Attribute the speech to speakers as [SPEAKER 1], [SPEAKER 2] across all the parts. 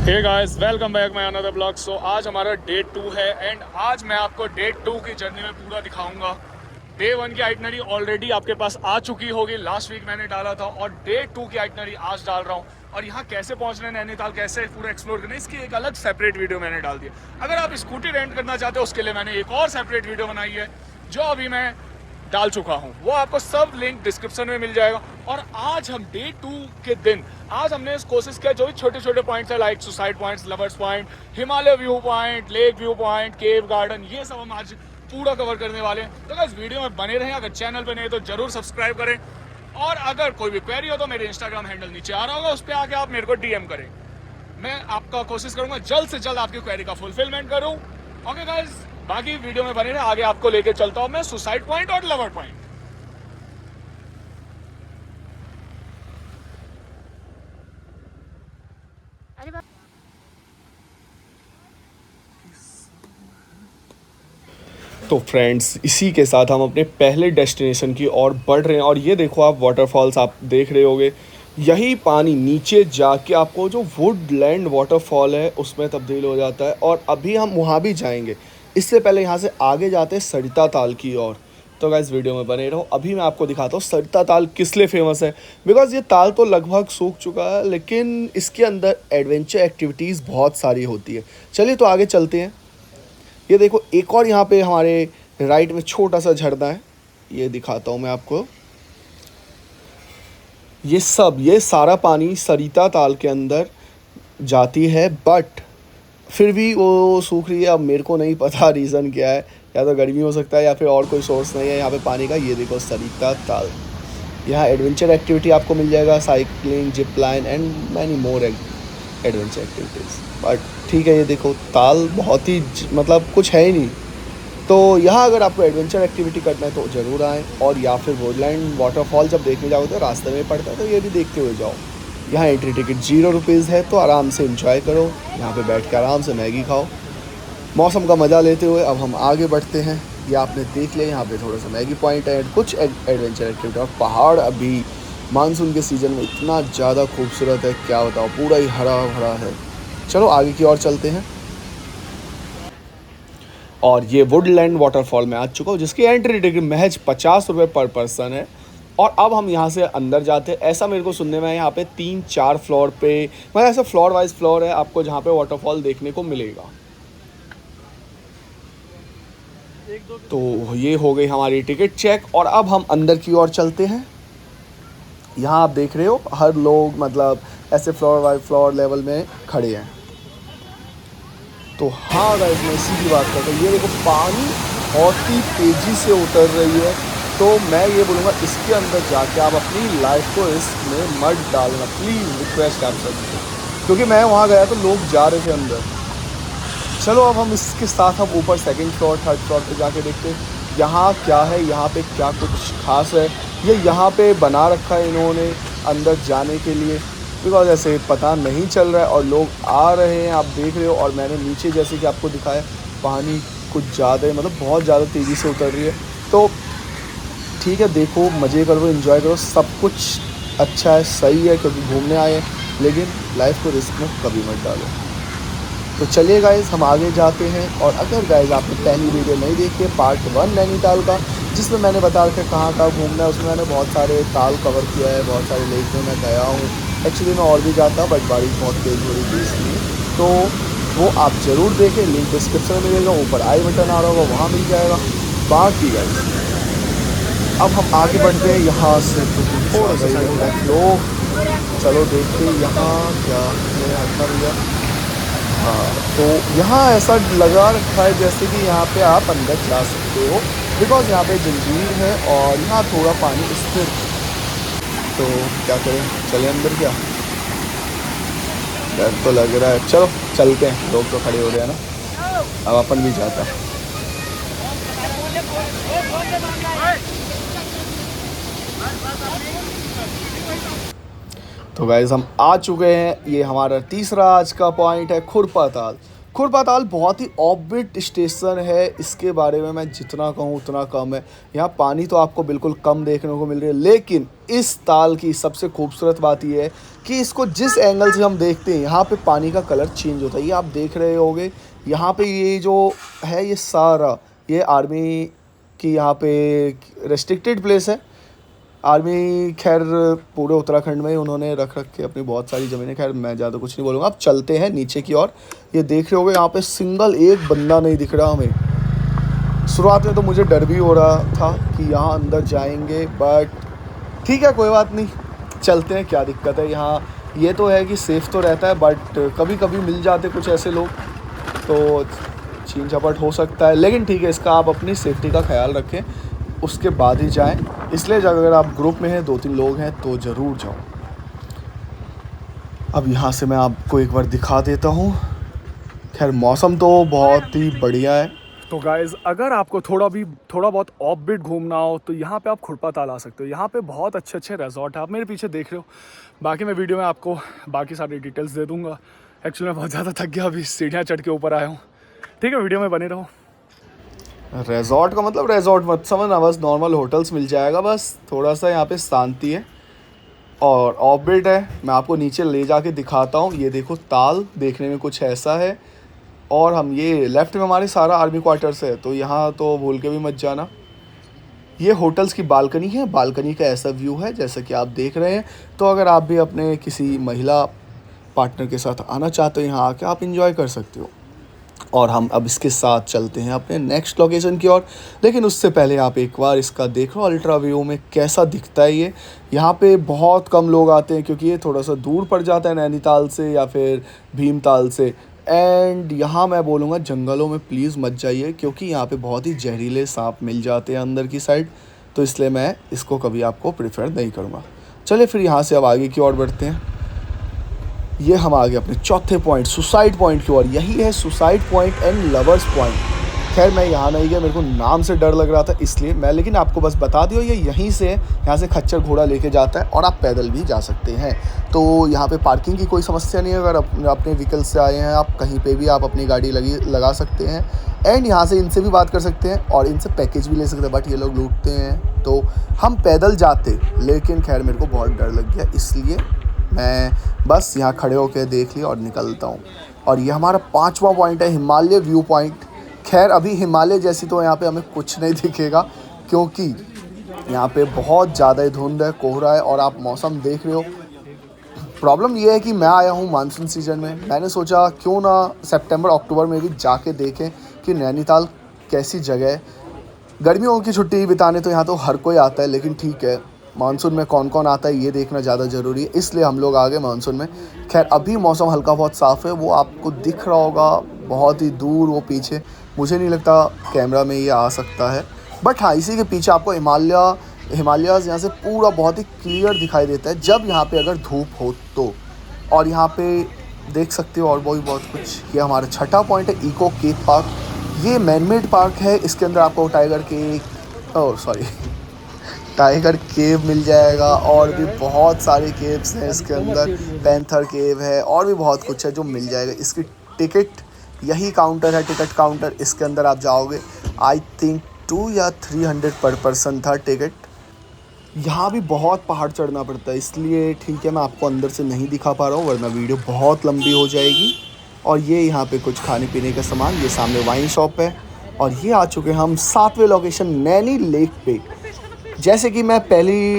[SPEAKER 1] Hey guys, welcome back my another blog. So आज हमारा day 2 है एंड आज मैं आपको डे 2 की जर्नी में पूरा दिखाऊंगा। डे 1 की आइटनरी ऑलरेडी आपके पास आ चुकी होगी, लास्ट वीक मैंने डाला था, और डे 2 की आइटनरी आज डाल रहा हूँ। और यहाँ कैसे पहुँचना है नैनीताल, कैसे पूरा एक्सप्लोर करना है, इसकी एक अलग सेपरेट वीडियो मैंने डाल दी है। अगर आप स्कूटी रेंट करना चाहते हो उसके लिए मैंने एक और सेपरेट वीडियो बनाई है जो अभी मैं डाल चुका हूँ, वो आपको सब लिंक डिस्क्रिप्शन में मिल जाएगा। और आज हम डे 2 के दिन आज हमने इस कोशिश किया जो भी छोटे छोटे पॉइंट्स है, like suicide points, lovers point, Himalaya view point, lake view point, cave garden, ये सब हम आज पूरा कवर करने वाले हैं। तो इस वीडियो में बने रहें। अगर चैनल पे नहीं तो जरूर सब्सक्राइब करें, और अगर कोई भी क्वेरी हो तो मेरे इंस्टाग्राम हैंडल नीचे आ रहा होगा, उस पर आके आप मेरे को डीएम करें। मैं आपका कोशिश करूंगा जल्द से जल्द आपकी क्वेरी का फुलफिलमेंट करूं। ओके गाइस, बाकी वीडियो में बने रहे, आगे आपको लेके चलता हूं मैं सुसाइड पॉइंट और लवर पॉइंट। तो फ्रेंड्स, इसी के साथ हम अपने पहले डेस्टिनेशन की ओर बढ़ रहे हैं। और ये देखो, आप वाटरफॉल्स आप देख रहे होगे, यही पानी नीचे जाके आपको जो वुडलैंड वाटरफॉल है उसमें तब्दील हो जाता है। और अभी हम वहाँ भी जाएंगे, इससे पहले यहाँ से आगे जाते हैं सरिता ताल की ओर। तो गाइस वीडियो में बने रहो, अभी मैं आपको दिखाता हूँ सरिता ताल किस लिए फेमस है। बिकॉज ये ताल तो लगभग सूख चुका है, लेकिन इसके अंदर एडवेंचर एक्टिविटीज़ बहुत सारी होती है। चलिए तो आगे चलते हैं। ये देखो, एक और यहाँ पे हमारे राइट में छोटा सा झरना है, ये दिखाता हूँ मैं आपको। ये सारा पानी सरिता ताल के अंदर जाती है, बट फिर भी वो सूख रही है। अब मेरे को नहीं पता रीज़न क्या है, या तो गर्मी हो सकता है या फिर और कोई सोर्स नहीं है यहाँ पे पानी का। ये देखो सरिता ताल, यहाँ एडवेंचर एक्टिविटी आपको मिल जाएगा, cycling, zip line and many more adventure activities. But ठीक है, ये देखो ताल बहुत ही मतलब कुछ है ही नहीं। तो यहाँ अगर आपको एडवेंचर एक्टिविटी करना है तो ज़रूर आएँ, और या फिर वुडलैंड वाटरफॉल जब देखने जाओगे तो रास्ते में पड़ता है, तो ये भी देखते हुए जाओ। यहाँ एंट्री टिकट 0 रुपीज़ है, तो आराम से एंजॉय करो, यहाँ पे बैठ के आराम से मैगी खाओ, मौसम का मज़ा लेते हुए। अब हम आगे बढ़ते हैं। ये आपने देख लिया, यहाँ पे थोड़ा सा मैगी पॉइंट है, कुछ एडवेंचर एक्टिविटी। और पहाड़ अभी मानसून के सीज़न में इतना ज़्यादा खूबसूरत है, क्या बताओ, पूरा ही हरा भरा है। चलो आगे की ओर चलते हैं। और ये वुडलैंड वाटरफॉल में आ चुका हूँ, जिसकी एंट्री टिकट महज 50 रुपये पर पर्सन है। और अब हम यहाँ से अंदर जाते हैं। ऐसा मेरे को सुनने में है यहाँ पे 3-4 फ्लोर पे, मतलब ऐसा फ्लोर वाइज फ्लोर है आपको जहाँ पे वाटरफॉल देखने को मिलेगा। तो ये हो गई हमारी टिकट चेक, और अब हम अंदर की ओर चलते हैं। यहाँ आप देख रहे हो हर लोग मतलब ऐसे फ्लोर बाय फ्लोर लेवल में खड़े हैं। तो हाँ गाइस, मैं इसी की बात करता हूँ। ये देखो पानी बहुत ही तेज़ी से उतर रही है, तो मैं ये बोलूँगा इसके अंदर जाके आप अपनी लाइफ को इसमें मत डालना, प्लीज़ रिक्वेस्ट आप सबसे, क्योंकि मैं वहाँ गया तो लोग जा रहे थे अंदर। चलो अब हम इसके साथ हम ऊपर सेकंड फ्लोर थर्ड फ्लोर पे जाके देखते हैं यहाँ क्या है, यहाँ पे क्या कुछ खास है। ये यहाँ पे बना रखा है इन्होंने अंदर जाने के लिए, बिकॉज ऐसे पता नहीं चल रहा है और लोग आ रहे हैं, आप देख रहे हो। और मैंने नीचे जैसे कि आपको दिखाया, पानी कुछ ज़्यादा है, मतलब बहुत ज़्यादा तेज़ी से उतर रही है। तो ठीक है, देखो, मज़े करो, एंजॉय करो, सब कुछ अच्छा है, सही है, क्योंकि घूमने आए हैं, लेकिन लाइफ को रिस्क में कभी मत डालो। तो चलिए गाइज़, हम आगे जाते हैं। और अगर गाइज़ आपने पहली वीडियो नहीं देखी है, पार्ट 1 नैनीताल का, जिसमें मैंने बता रखा है कहाँ कहाँ घूमना है, उसमें मैंने बहुत सारे ताल कवर किया है, बहुत सारे लेक में मैं गया हूँ। एक्चुअली मैं और भी जाता, बट बारिश बहुत तेज़ हो रही थी इसलिए। तो वो आप ज़रूर देखें, लिंक डिस्क्रिप्शन में मिलेगा, ऊपर आई बटन आ रहा होगा, वहाँ मिल जाएगा। बाकी गाइज़ अब हम आगे बढ़ते हैं यहाँ से, तो थोड़ा सा लोग, चलो देखते हैं यहाँ क्या है भैया। हाँ, तो यहाँ ऐसा लगा रखा है जैसे कि यहाँ पे आप अंदर जा सकते हो, बिकॉज यहाँ पे जंजीर है और यहाँ थोड़ा पानी स्थिर। तो क्या करें, चले अंदर क्या, डर तो लग रहा है। चलो चलते हैं, लोग तो खड़े हो रहे हैं ना, अब अपन भी जाता है। तो गाइज़ हम आ चुके हैं, ये हमारा तीसरा आज का पॉइंट है खुरपा ताल। खुरपाताल बहुत ही ऑर्बिट स्टेशन है, इसके बारे में मैं जितना कहूँ उतना कम है। यहाँ पानी तो आपको बिल्कुल कम देखने को मिल रही है, लेकिन इस ताल की सबसे खूबसूरत बात यह है कि इसको जिस एंगल से हम देखते हैं यहाँ पे पानी का कलर चेंज होता है। ये आप देख रहे होगे यहाँ पे ये जो है ये सारा ये आर्मी की यहाँ पे रेस्ट्रिक्टेड प्लेस है। आर्मी खैर पूरे उत्तराखंड में उन्होंने रख के अपनी बहुत सारी ज़मीनें, खैर मैं ज़्यादा कुछ नहीं बोलूँगा। अब चलते हैं नीचे की ओर। ये देख रहे होगे यहाँ पे सिंगल एक बंदा नहीं दिख रहा हमें। शुरुआत में तो मुझे डर भी हो रहा था कि यहाँ अंदर जाएंगे, बट ठीक है कोई बात नहीं, चलते हैं, क्या दिक्कत है। यहाँ ये तो है कि सेफ़ तो रहता है, बट कभी कभी मिल जाते कुछ ऐसे लोग तो छीन झपट हो सकता है। लेकिन ठीक है, इसका आप अपनी सेफ्टी का ख्याल रखें, उसके बाद ही जाएं। इसलिए अगर आप ग्रुप में हैं, 2-3 लोग हैं तो ज़रूर जाओ। अब यहाँ से मैं आपको एक बार दिखा देता हूँ। खैर मौसम तो बहुत ही बढ़िया है। तो गाइज़ अगर आपको थोड़ा बहुत ऑफ बीट घूमना हो तो यहाँ पे आप खुरपाताल आ सकते हो। यहाँ पे बहुत अच्छे अच्छे रिजॉर्ट है, आप मेरे पीछे देख रहे हो। बाकी मैं वीडियो में आपको बाकी सारी डिटेल्स दे दूँगा। एक्चुअली मैं बहुत ज़्यादा थक गया, अभी सीढ़ियाँ चढ़ के ऊपर आया हूँ। ठीक है, वीडियो में बने रहो। रिजॉर्ट का मतलब रिजॉर्ट मत समझना, बस नॉर्मल होटल्स मिल जाएगा। बस थोड़ा सा यहाँ पे शांति है और ऑर्बिट है। मैं आपको नीचे ले जाके दिखाता हूँ। ये देखो ताल देखने में कुछ ऐसा है, और हम ये लेफ़्ट में हमारे सारा आर्मी क्वार्टर्स है, तो यहाँ तो भूल के भी मत जाना। ये होटल्स की बालकनी है, बालकनी का ऐसा व्यू है जैसा कि आप देख रहे हैं। तो अगर आप भी अपने किसी महिला पार्टनर के साथ आना चाहते हो, यहाँ आके आप इंजॉय कर सकते हो। और हम अब इसके साथ चलते हैं अपने नेक्स्ट लोकेशन की ओर। लेकिन उससे पहले आप एक बार इसका देखो अल्ट्रा व्यू में कैसा दिखता है ये। यहाँ पे बहुत कम लोग आते हैं क्योंकि ये थोड़ा सा दूर पड़ जाता है नैनीताल से या फिर भीमताल से। एंड यहाँ मैं बोलूँगा जंगलों में प्लीज़ मत जाइए, क्योंकि यहाँ पे बहुत ही जहरीले सांप मिल जाते हैं अंदर की साइड, तो इसलिए मैं इसको कभी आपको प्रेफर नहीं करूँगा। चलिए फिर यहाँ से अब आगे की ओर बढ़ते हैं। ये हम आ गए अपने चौथे पॉइंट, सुसाइड पॉइंट की ओर। यही है suicide point and lovers point. खैर मैं यहाँ नहीं गया, मेरे को नाम से डर लग रहा था इसलिए मैं, लेकिन आपको बस बता दियो ये यहीं से, यहाँ से खच्चर घोड़ा लेके जाता है और आप पैदल भी जा सकते हैं। तो यहाँ पे पार्किंग की कोई समस्या नहीं है। अगर अपने व्हीकल से आए हैं आप, कहीं पे भी आप अपनी गाड़ी लगा सकते हैं। एंड यहाँ से इनसे भी बात कर सकते हैं और इनसे पैकेज भी ले सकते हैं, बट ये लोग लूटते हैं तो हम पैदल जाते। लेकिन खैर मेरे को बहुत डर लग गया, इसलिए मैं बस यहाँ खड़े होकर देख लिया और निकलता हूँ। और ये हमारा 5वां पॉइंट है, हिमालय व्यू पॉइंट। खैर अभी हिमालय जैसी तो यहाँ पे हमें कुछ नहीं दिखेगा, क्योंकि यहाँ पे बहुत ज़्यादा धुंध है, कोहरा है, और आप मौसम देख रहे हो। प्रॉब्लम ये है कि मैं आया हूँ मानसून सीजन में। मैंने सोचा क्यों ना सितंबर अक्टूबर में भी जाके देखें कि नैनीताल कैसी जगह है। गर्मियों की छुट्टी बिताने तो यहाँ तो हर कोई आता है, लेकिन ठीक है मानसून में कौन कौन आता है ये देखना ज़्यादा ज़रूरी है, इसलिए हम लोग आ गए मानसून में। खैर अभी मौसम हल्का बहुत साफ़ है, वो आपको दिख रहा होगा बहुत ही दूर वो पीछे। मुझे नहीं लगता कैमरा में ये आ सकता है, बट हाँ इसी के पीछे आपको हिमालयाज़ यहाँ से पूरा बहुत ही क्लियर दिखाई देता है जब यहाँ पे अगर धूप हो तो। और यहाँ पे देख सकते हो और बहुत कुछ। ये हमारा छठा पॉइंट है, इको केव पार्क। ये मैनमेड पार्क है, इसके अंदर आपको टाइगर केव मिल जाएगा, और भी बहुत सारे केव्स हैं इसके अंदर। पैंथर केव है और भी बहुत कुछ है जो मिल जाएगा। इसकी टिकट, यही काउंटर है टिकट काउंटर, इसके अंदर आप जाओगे। आई थिंक 2 या 300 पर पर्सन था टिकट। यहाँ भी बहुत पहाड़ चढ़ना पड़ता है, इसलिए ठीक है मैं आपको अंदर से नहीं दिखा पा रहा हूँ, वरना वीडियो बहुत लंबी हो जाएगी। और ये यहाँ पे कुछ खाने पीने का सामान, ये सामने वाइन शॉप है। और ये आ चुके हैं हम 7वें लोकेशन नैनी लेक पे। जैसे कि मैं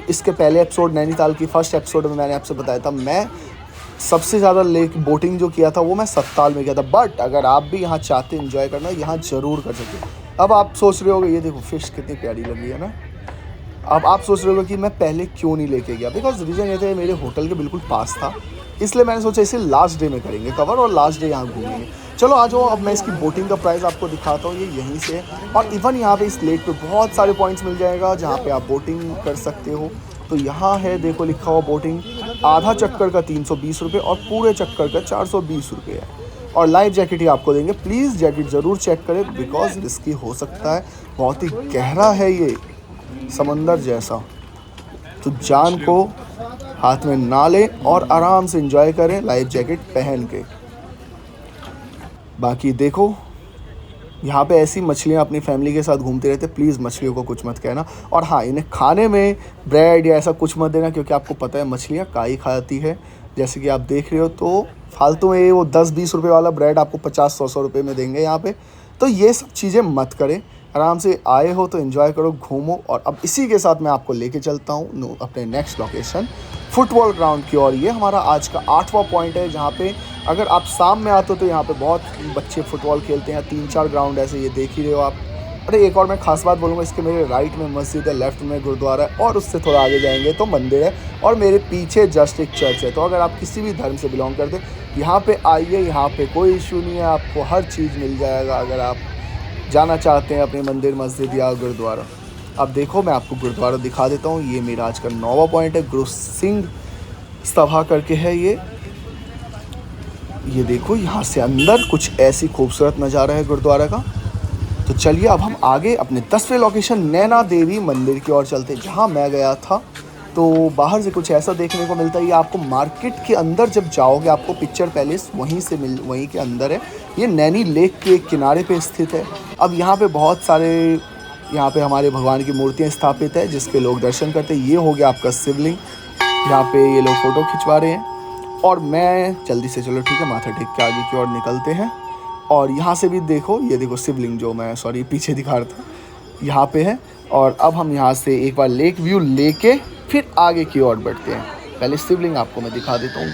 [SPEAKER 1] इसके पहले एपिसोड नैनीताल की फर्स्ट एपिसोड में मैंने आपसे बताया था, मैं सबसे ज़्यादा लेक बोटिंग जो किया था वो मैं सत्ताल में किया था। बट अगर आप भी यहाँ चाहते एंजॉय करना, यहाँ ज़रूर कर सकते हैं। अब आप सोच रहे होगे ये देखो फिश कितनी प्यारी लग रही है ना। अब आप सोच रहे होगे कि मैं पहले क्यों नहीं लेके गया, बिकॉज रीज़न ये था मेरे होटल के बिल्कुल पास था, इसलिए मैंने सोचा इसे लास्ट डे में करेंगे कवर और लास्ट डे यहाँ घूमेंगे। चलो आ जाओ, अब मैं इसकी बोटिंग का प्राइस आपको दिखाता हूँ। ये यहीं से है, और इवन यहाँ पे इस लेक पे बहुत सारे पॉइंट्स मिल जाएगा जहाँ पे आप बोटिंग कर सकते हो। तो यहाँ है देखो लिखा हुआ बोटिंग, आधा चक्कर का 320 रुपये और पूरे चक्कर का 420 रुपये है। और लाइफ जैकेट ही आपको देंगे। प्लीज़ जैकेट ज़रूर चेक करें, बिकॉज रिस्की हो सकता है, बहुत ही गहरा है ये समंदर जैसा। तो जान को हाथ में ना लें और आराम से एंजॉय करें लाइफ जैकेट पहन के। बाकी देखो यहाँ पे ऐसी मछलियाँ अपनी फैमिली के साथ घूमते रहते, प्लीज़ मछलियों को कुछ मत कहना। और हाँ, इन्हें खाने में ब्रेड या ऐसा कुछ मत देना, क्योंकि आपको पता है मछलियाँ काई खाती है। जैसे कि आप देख रहे हो, तो फालतू में वो 10-20 रुपये वाला ब्रेड आपको 50-100 रुपये में देंगे यहाँ पे। तो ये सब चीज़ें मत करें, आराम से आए हो तो एंजॉय करो, घूमो। और अब इसी के साथ मैं आपको लेके चलता हूँ अपने नेक्स्ट लोकेशन फुटबॉल ग्राउंड की। और ये हमारा आज का 8वां पॉइंट है, जहाँ पे अगर आप शाम में आते हो तो यहाँ पे बहुत बच्चे फुटबॉल खेलते हैं। 3-4 ग्राउंड ऐसे ये देख ही रहे हो आप। अरे एक और मैं खास बात बोलूँगा, इसके मेरे राइट में मस्जिद है, लेफ्ट में गुरुद्वारा है, और उससे थोड़ा आगे जाएंगे तो मंदिर है, और मेरे पीछे जस्ट एक चर्च है। तो अगर आप किसी भी धर्म से बिलोंग करते यहाँ पे आइए, यहाँ पे कोई इशू नहीं है, आपको हर चीज़ मिल जाएगा अगर आप जाना चाहते हैं अपने मंदिर, मस्जिद या गुरुद्वारा। अब देखो मैं आपको गुरुद्वारा दिखा देता हूँ। ये मेरा आज का 9वां पॉइंट है, गुरु सिंह सभा करके है ये देखो यहाँ से अंदर कुछ ऐसी खूबसूरत नज़ारा है गुरुद्वारा का। तो चलिए अब हम आगे अपने 10वें लोकेशन नैना देवी मंदिर की ओर चलते हैं, जहाँ मैं गया था। तो बाहर से कुछ ऐसा देखने को मिलता है। ये आपको मार्केट के अंदर जब जाओगे, आपको पिक्चर पैलेस वहीं के अंदर है। ये नैनी लेक के किनारे पे स्थित है। अब यहाँ पे बहुत सारे यहाँ पे हमारे भगवान की मूर्तियाँ स्थापित है, जिसके लोग दर्शन करते हैं। ये हो गया आपका शिवलिंग, यहाँ पे ये लोग फ़ोटो खिंचवा रहे हैं। और मैं जल्दी से, चलो ठीक है, माथा टेक के आगे की ओर निकलते हैं। और यहाँ से भी देखो, ये देखो शिवलिंग जो मैं पीछे दिखा रहा था, यहाँ पे है। और अब हम यहाँ से एक बार लेक व्यू लेके फिर आगे की ओर बढ़ते हैं। पहले शिवलिंग आपको मैं दिखा देता हूँ।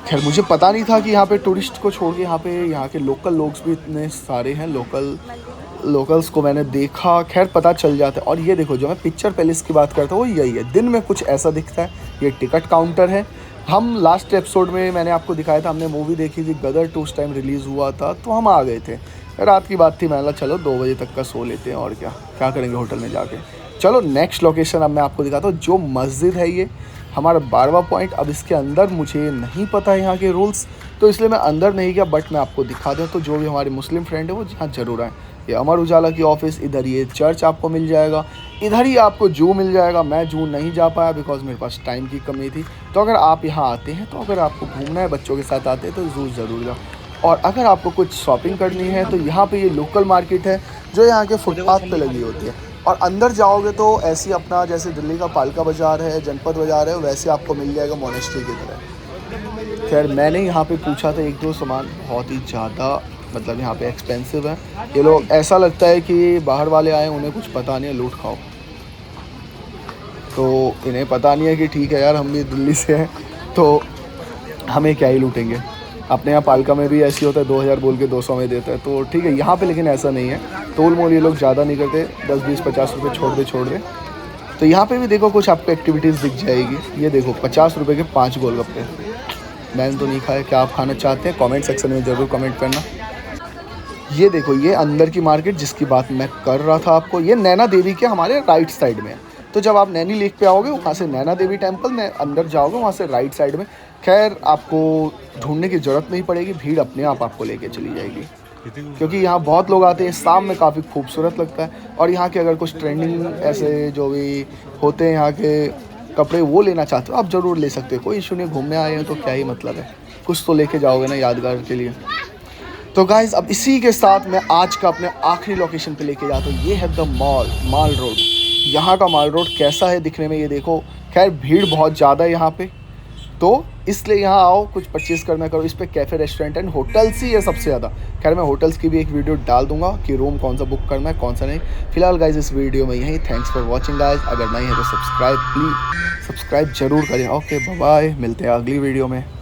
[SPEAKER 1] खैर मुझे पता नहीं था कि यहाँ पे टूरिस्ट को छोड़ के यहाँ के लोकल लोग भी इतने सारे हैं। लोकल्स को मैंने देखा, खैर पता चल जाता है। और ये देखो, जो मैं पिक्चर पैलेस की बात करता हूँ वो यही है। दिन में कुछ ऐसा दिखता है। ये टिकट काउंटर है। हम लास्ट एपिसोड में मैंने आपको दिखाया था, हमने मूवी देखी थी गदर 2 उस टाइम रिलीज़ हुआ था, तो हम आ गए थे। रात की बात थी, मैंने चलो 2 बजे तक का सो लेते हैं, और क्या करेंगे होटल में जाके। चलो नेक्स्ट लोकेशन अब मैं आपको दिखाता हूँ। जो मस्जिद है ये हमारा 12वां पॉइंट। अब इसके अंदर मुझे नहीं पता है यहाँ के रूल्स, तो इसलिए मैं अंदर नहीं गया, बट मैं आपको दिखा दूँ। तो जो भी हमारे मुस्लिम फ्रेंड है वो यहाँ ज़रूर आए। ये अमर उजाला की ऑफिस, इधर ये चर्च आपको मिल जाएगा, इधर ही आपको जू मिल जाएगा। मैं जू नहीं जा पाया बिकॉज मेरे पास टाइम की कमी थी। तो अगर आप यहाँ आते हैं, तो अगर आपको घूमना है, बच्चों के साथ आते हैं, तो जू ज़रूर जाओ। और अगर आपको कुछ शॉपिंग करनी है तो यहाँ पे ये लोकल मार्केट है, जो यहाँ के फुटपाथ पे लगी होती है। और अंदर जाओगे तो ऐसी अपना जैसे दिल्ली का पालका बाज़ार है, जनपद बाज़ार है, वैसे आपको मिल जाएगा मोनेस्ट्री की तरह। खैर मैंने यहाँ पे पूछा था 1-2 सामान, बहुत ही ज़्यादा मतलब यहाँ पे एक्सपेंसिव है। ये लोग, ऐसा लगता है कि बाहर वाले आए, उन्हें कुछ पता नहीं है, लूट खाओ। तो इन्हें पता नहीं है कि ठीक है यार, हम भी दिल्ली से हैं, तो हमें क्या ही लूटेंगे। अपने यहाँ पालका में भी ऐसी होता है, 2000 बोल के 200 में देता है, तो ठीक है। यहाँ पे लेकिन ऐसा नहीं है। तोल मोल ये लोग ज़्यादा नहीं करते, 10, 20, 50 रुपये छोड़ दे। तो यहाँ पे भी देखो कुछ आपको एक्टिविटीज़ दिख जाएगी। ये देखो 50 रुपये के 5 गोलगप्पे। मैंने तो नहीं खाया, क्या आप खाना चाहते हैं? कमेंट सेक्शन में ज़रूर कमेंट करना। ये देखो, ये अंदर की मार्केट जिसकी बात मैं कर रहा था आपको, ये नैना देवी के हमारे राइट साइड में है। तो जब आप नैनी लेक पे आओगे, वहाँ से नैना देवी टेम्पल में अंदर जाओगे, वहाँ से राइट साइड में। खैर आपको ढूंढने की ज़रूरत नहीं पड़ेगी, भीड़ अपने आप आपको लेके चली जाएगी, क्योंकि यहाँ बहुत लोग आते हैं। शाम में काफ़ी खूबसूरत लगता है। और यहाँ के अगर कुछ ट्रेंडिंग ऐसे जो भी होते हैं यहाँ के कपड़े, वो लेना चाहते हो आप ज़रूर ले सकते हो, कोई इशू नहीं। घूमने आए हैं तो क्या ही मतलब है, कुछ तो लेके जाओगे ना यादगार के लिए। तो गाइज़ अब इसी के साथ मैं आज का अपने आखिरी लोकेशन पे लेके जाता हूँ। ये है द माल रोड। यहाँ का माल रोड कैसा है दिखने में, ये देखो। खैर भीड़ बहुत ज़्यादा है यहाँ पे, तो इसलिए यहाँ आओ, कुछ परचेज़ करना करो। इस पर कैफ़े, रेस्टोरेंट एंड होटल्स ही है सबसे ज़्यादा। खैर मैं होटल्स की भी एक वीडियो डाल दूंगा कि रूम कौन सा बुक करना है, कौन सा नहीं। फिलहाल गाइज़ इस वीडियो में यही। Thanks for watching guys. अगर नहीं है तो सब्सक्राइब जरूर करें। ओके बाय, मिलते हैं अगली वीडियो में।